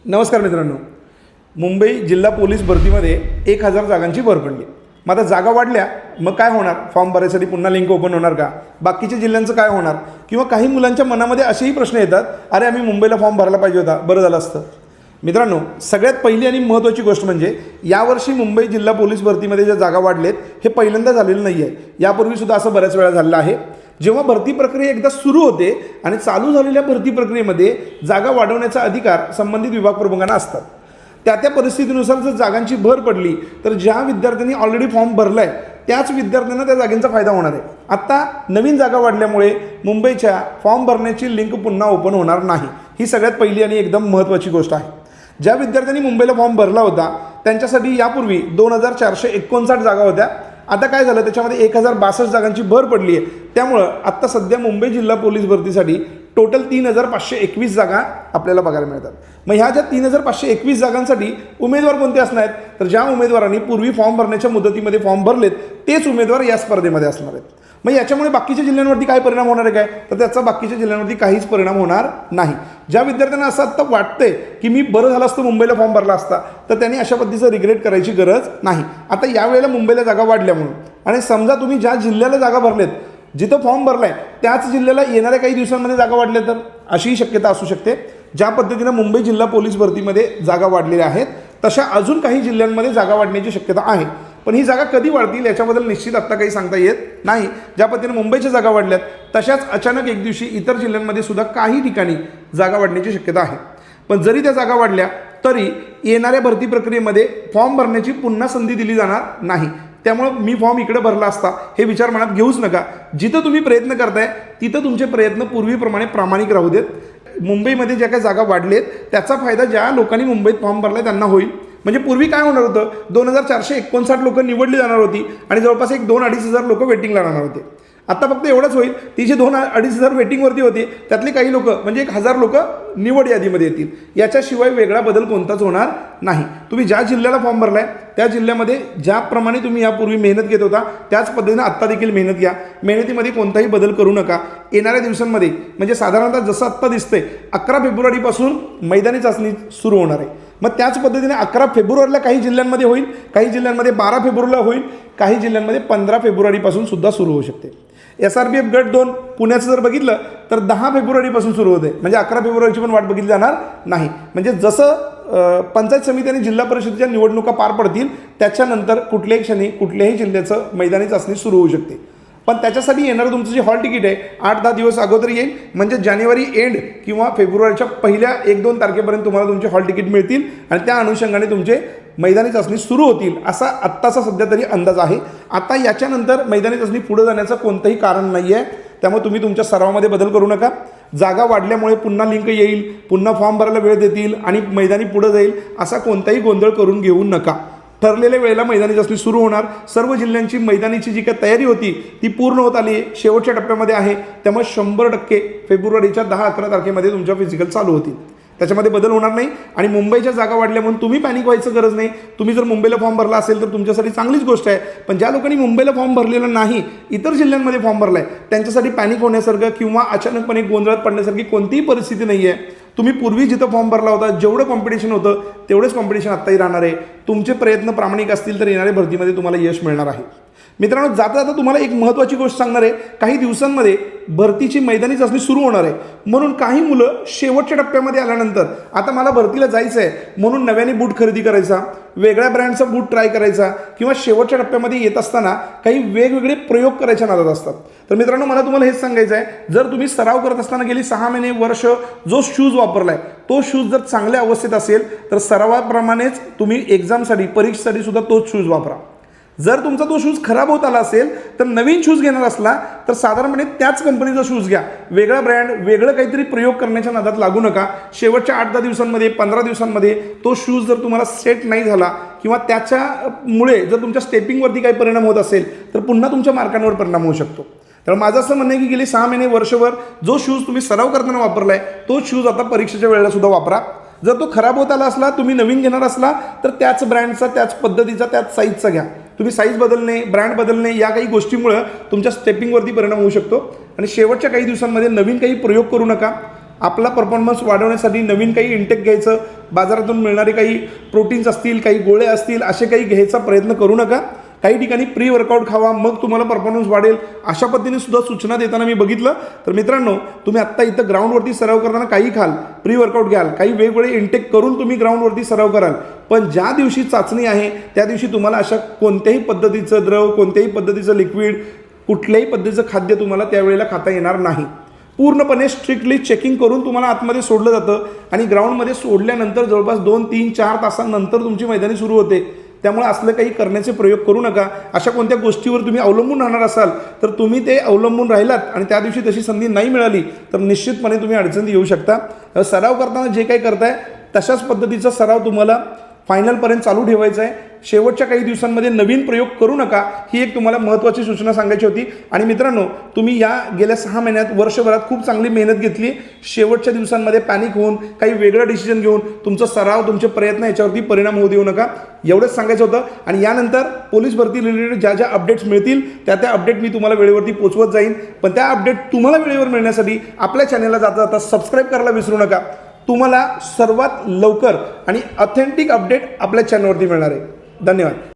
नमस्कार मित्रांनो, मुंबई जिल्हा पोलीस भरतीमध्ये 1000 जागांची भर पडली. मग आता जागा वाढल्या, मग काय होणार? फॉर्म भरायसाठी पुन्हा लिंक ओपन होणार का? बाकीच्या जिल्ह्यांचं काय होणार? किंवा काही मुलांच्या मनामध्ये असेही प्रश्न येतात, अरे आम्ही मुंबईला फॉर्म भरायला पाहिजे होता, बरं झालं असतं. मित्रांनो, सगळ्यात पहिली आणि महत्त्वाची गोष्ट म्हणजे यावर्षी मुंबई जिल्हा पोलीस भरतीमध्ये ज्या जागा वाढलेत हे पहिल्यांदा झालेलं नाही आहे. यापूर्वीसुद्धा असं बऱ्याच वेळा झालेलं आहे. जेव्हा भरती प्रक्रिया एकदा सुरू होते आणि चालू झालेल्या भरती प्रक्रियेमध्ये जागा वाढवण्याचा अधिकार संबंधित विभाग प्रमुखांना असतात. त्या परिस्थितीनुसार जर जागांची भर पडली तर ज्या विद्यार्थ्यांनी ऑलरेडी फॉर्म भरला आहे त्याच विद्यार्थ्यांना त्या जागेचा फायदा होणार आहे. आत्ता नवीन जागा वाढल्यामुळे मुंबईच्या फॉर्म भरण्याची लिंक पुन्हा ओपन होणार नाही. ही सगळ्यात पहिली आणि एकदम महत्त्वाची गोष्ट आहे. ज्या विद्यार्थ्यांनी मुंबईला फॉर्म भरला होता त्यांच्यासाठी यापूर्वी 2459 जागा होत्या. आता काय झालं, त्याच्यामध्ये 1062 जागांची भर पडली आहे. त्यामुळं आत्ता सध्या मुंबई जिल्हा पोलीस भरतीसाठी टोटल 3521 जागा आपल्याला बघायला मिळतात. मग ह्या ज्या 3521 जागांसाठी उमेदवार कोणते असणार आहेत, तर ज्या उमेदवारांनी पूर्वी फॉर्म भरण्याच्या मुदतीमध्ये फॉर्म भरलेत तेच उमेदवार या स्पर्धेमध्ये असणार आहेत. मग याच्यामुळे बाकीच्या जिल्ह्यांवरती काय परिणाम होणार आहे काय, तर त्याचा बाकीच्या जिल्ह्यांवरती काहीच परिणाम होणार नाही. ज्या विद्यार्थ्यांना असं आत्ता वाटतंय की मी बरं झालं असतं मुंबईला फॉर्म भरला असता, तर त्यांनी अशा पद्धतीचं रिग्रेट करायची गरज नाही. आता यावेळेला मुंबईला जागा वाढल्या म्हणून, आणि समजा तुम्ही ज्या जिल्ह्याला जागा भरलेत, जिथं फॉर्म भरलाय त्याच जिल्ह्याला येणाऱ्या काही दिवसांमध्ये जागा वाढल्या तर अशीही शक्यता असू शकते. ज्या पद्धतीनं मुंबई जिल्हा पोलीस भरतीमध्ये जागा वाढलेल्या आहेत तशा अजून काही जिल्ह्यांमध्ये जागा वाढण्याची शक्यता आहे. पण ही जागा कधी वाढतील याच्याबद्दल निश्चित आत्ता काही सांगता येत नाही. ज्या पद्धतीने मुंबईच्या जागा वाढल्यात तशाच अचानक एक दिवशी इतर जिल्ह्यांमध्ये सुद्धा काही ठिकाणी जागा वाढण्याची शक्यता आहे. पण जरी त्या जागा वाढल्या तरी येणाऱ्या भरती प्रक्रियेमध्ये फॉर्म भरण्याची पुन्हा संधी दिली जाणार नाही. त्यामुळं मी फॉर्म इकडे भरला असता हे विचार मनात घेऊच नका. जिथं तुम्ही प्रयत्न करताय तिथं तुमचे प्रयत्न पूर्वीप्रमाणे प्रामाणिक राहू देत. मुंबईमध्ये ज्या काही जागा वाढलेत त्याचा फायदा ज्या लोकांनी मुंबईत फॉर्म भरला त्यांना होईल. म्हणजे पूर्वी काय होणार होतं, 2459 लोक निवडली जाणार होती आणि जवळपास 2-2.5 लोक वेटिंगला राहणार होते. आता फक्त एवढंच होईल, ती जे 2-2.5 वेटिंगवरती होते त्यातले काही लोक म्हणजे 1000 लोक निवड यादीमध्ये येतील. याच्याशिवाय वेगळा बदल कोणताच होणार नाही. तुम्ही ज्या जिल्ह्याला फॉर्म भरलाय त्या जिल्ह्यामध्ये ज्याप्रमाणे तुम्ही यापूर्वी मेहनत घेत होता त्याच पद्धतीने आत्ता देखील मेहनत घ्या. मेहनतीमध्ये कोणताही बदल करू नका. येणाऱ्या दिवसांमध्ये म्हणजे साधारणतः जसं आत्ता दिसतंय 11 फेब्रुवारीपासून मैदानी चाचणी सुरू होणार आहे. मग त्याच पद्धतीने 11 फेब्रुवारीला काही जिल्ह्यांमध्ये होईल, काही जिल्ह्यांमध्ये 12 फेब्रुवारीला होईल, काही जिल्ह्यांमध्ये 15 फेब्रुवारीपासून सुद्धा सुरू होऊ शकते. SRPF गट 2 पुण्याचं जर बघितलं तर 10 फेब्रुवारीपासून सुरू होते. म्हणजे 11 फेब्रुवारीची पण वाट बघितली जाणार नाही. म्हणजे जसं पंचायत समिती आणि जिल्हा परिषदेच्या निवडणुका पार पडतील त्याच्यानंतर कुठल्याही क्षणी कुठल्याही जिल्ह्याचं मैदानी चाचणी सुरू होऊ शकते. पण त्याच्यासाठी येणारं तुमचं जे हॉल तिकीट आहे 8-10 दिवस अगोदर येईल. म्हणजे जानेवारी एंड किंवा फेब्रुवारीच्या पहिल्या 1-2 तारखेपर्यंत तुम्हाला तुमचे हॉल तिकीट मिळतील आणि त्या अनुषंगाने तुमचे मैदानी चाचणी सुरू होतील असा आत्ताचा सध्या तरी अंदाज आहे. आता याच्यानंतर मैदानी चाचणी पुढे जाण्याचं कोणतंही कारण नाही आहे. त्यामुळे तुम्ही तुमच्या सरावामध्ये बदल करू नका. जागा वाढल्यामुळे पुन्हा लिंक येईल, पुन्हा फॉर्म भरायला वेळ देतील आणि मैदानी पुढे जाईल असा कोणताही गोंधळ करून घेऊ नका. ठरलेल्या वेळेला मैदानी चाचणी सुरू होणार. सर्व जिल्ह्यांची मैदानीची जी काही तयारी होती ती पूर्ण होत आली आहे, शेवटच्या टप्प्यामध्ये आहे. त्यामुळे 100% फेब्रुवारीच्या 10-11 तारखेमध्ये तुमच्या फिजिकल चालू होतील. त्याच्यामध्ये बदल होणार नाही. आणि मुंबईच्या जागा वाढल्या म्हणून तुम्ही पॅनिक व्हायचं गरज नाही. तुम्ही जर मुंबईला फॉर्म भरला असेल तर तुमच्यासाठी चांगलीच गोष्ट आहे. पण ज्या लोकांनी मुंबईला फॉर्म भरलेला नाही, इतर जिल्ह्यांमध्ये फॉर्म भरला आहे, त्यांच्यासाठी पॅनिक होण्यासारखं किंवा अचानकपणे गोंधळात पडण्यासारखी कोणतीही परिस्थिती नाही आहे. तुम्ही पूर्वी जिथं फॉर्म भरला होता जेवढं कॉम्पिटिशन होतं तेवढेच कॉम्पिटिशन आत्ताही राहणार आहे. तुमचे प्रयत्न प्रामाणिक असतील तर येणाऱ्या भरतीमध्ये तुम्हाला यश मिळणार आहे. मित्रांनो, जाता जाता तुम्हाला एक महत्त्वाची गोष्ट सांगणार आहे. काही दिवसांमध्ये भरतीची मैदानी चाचणी सुरू होणार आहे. म्हणून काही मुलं शेवटच्या टप्प्यामध्ये आल्यानंतर आता मला भरतीला जायचं आहे म्हणून नव्याने बूट खरेदी करायचा, वेगळ्या ब्रँडचा बूट ट्राय करायचा किंवा शेवटच्या टप्प्यामध्ये येत असताना काही वेगवेगळे प्रयोग करायच्या नादात असतात. तर मित्रांनो, मला तुम्हाला हेच सांगायचं आहे, जर तुम्ही सराव करत असताना गेली 6 महिने वर्ष जो शूज वापरलाय तो शूज जर चांगल्या अवस्थेत असेल तर सरावाप्रमाणेच तुम्ही एक्झामसाठी परीक्षेसाठी सुद्धा तोच शूज वापरा. जर तुमचा तो शूज खराब होत आला असेल तर नवीन शूज घेणार असला तर साधारणपणे त्याच कंपनीचा शूज घ्या. वेगळा ब्रँड, वेगळं काहीतरी प्रयोग करण्याच्या नादात लागू नका. शेवटच्या 8-10 दिवसांमध्ये 15 दिवसांमध्ये तो शूज जर तुम्हाला सेट नाही झाला किंवा त्याच्यामुळे जर तुमच्या स्टेपिंगवरती काही परिणाम होत असेल तर पुन्हा तुमच्या मार्कांवर परिणाम होऊ शकतो. तर माझं असं म्हणणं आहे की गेली 6 महिने वर्षभर जो शूज तुम्ही सराव करताना वापरलाय तोच शूज आता परीक्षेच्या वेळेला सुद्धा वापरा. जर तो खराब होत आला असला, तुम्ही नवीन घेणार असला तर त्याच ब्रँडचा, त्याच पद्धतीचा, त्याच साईजचा घ्या. तुम्ही साईज बदलणे, ब्रँड बदलणे या काही गोष्टीमुळे तुमच्या स्टेपिंगवरती परिणाम होऊ शकतो. आणि शेवटच्या काही दिवसांमध्ये नवीन काही प्रयोग करू नका. आपला परफॉर्मन्स वाढवण्यासाठी नवीन काही इंटेक घ्यायचं, बाजारातून मिळणारे काही प्रोटीन्स असतील, काही गोळे असतील, असे काही घ्यायचा प्रयत्न करू नका. काही ठिकाणी प्री वर्कआउट खावा, मग तुम्हाला परफॉर्मन्स वाढेल, अशा पद्धतीने सुद्धा सूचना देताना मी बघितलं. तर मित्रांनो, तुम्ही आत्ता इथं ग्राउंडवरती सराव करताना काही खाल, प्री वर्कआउट घ्याल, काही वेगवेगळे इंटेक करून तुम्ही ग्राउंडवरती सराव कराल, पण ज्या दिवशी चाचणी आहे त्या दिवशी तुम्हाला अशा कोणत्याही पद्धतीचं द्रव, कोणत्याही पद्धतीचं लिक्विड, कुठल्याही पद्धतीचं खाद्य तुम्हाला त्यावेळेला खाता येणार नाही. पूर्णपणे स्ट्रिक्टली चेकिंग करून तुम्हाला आतमध्ये सोडलं जातं आणि ग्राउंडमध्ये सोडल्यानंतर जवळपास 2, 3, 4 तासांनंतर तुमची मैदानी सुरू होते. त्यामुळे असलं काही करण्याचे प्रयोग करू नका. अशा कोणत्या गोष्टीवर तुम्ही अवलंबून राहणार असाल तर तुम्ही ते अवलंबून राहिलात आणि त्या दिवशी तशी संधी नाही मिळाली तर निश्चितपणे तुम्ही अडचणीत येऊ शकता. सराव करताना जे काही करताय तशाच पद्धतीचा सराव तुम्हाला फायनलपर्यंत चालू ठेवायचा आहे. शेवटच्या काही दिवसांमध्ये नवीन प्रयोग करू नका, ही एक तुम्हाला महत्त्वाची सूचना सांगायची होती. आणि मित्रांनो, तुम्ही या गेल्या 6 महिन्यात, वर्षभरात खूप चांगली मेहनत घेतली. शेवटच्या दिवसांमध्ये पॅनिक होऊन काही वेगळं डिसिजन घेऊन तुमचा सराव, तुमचे प्रयत्न याच्यावरती परिणाम होऊ देऊ नका, एवढंच सांगायचं होतं. आणि यानंतर पोलीस भरती रिलेटेड ज्या ज्या अपडेट्स मिळतील त्या अपडेट मी तुम्हाला वेळेवरती पोचवत जाईन. पण त्या अपडेट तुम्हाला वेळेवर मिळण्यासाठी आपल्या चॅनलला जाता जाता सबस्क्राईब करायला विसरू नका. तुम्हाला सर्वात लवकर आणि ऑथेंटिक अपडेट आपल्या चॅनलवरती मिळणार आहे. धन्यवाद.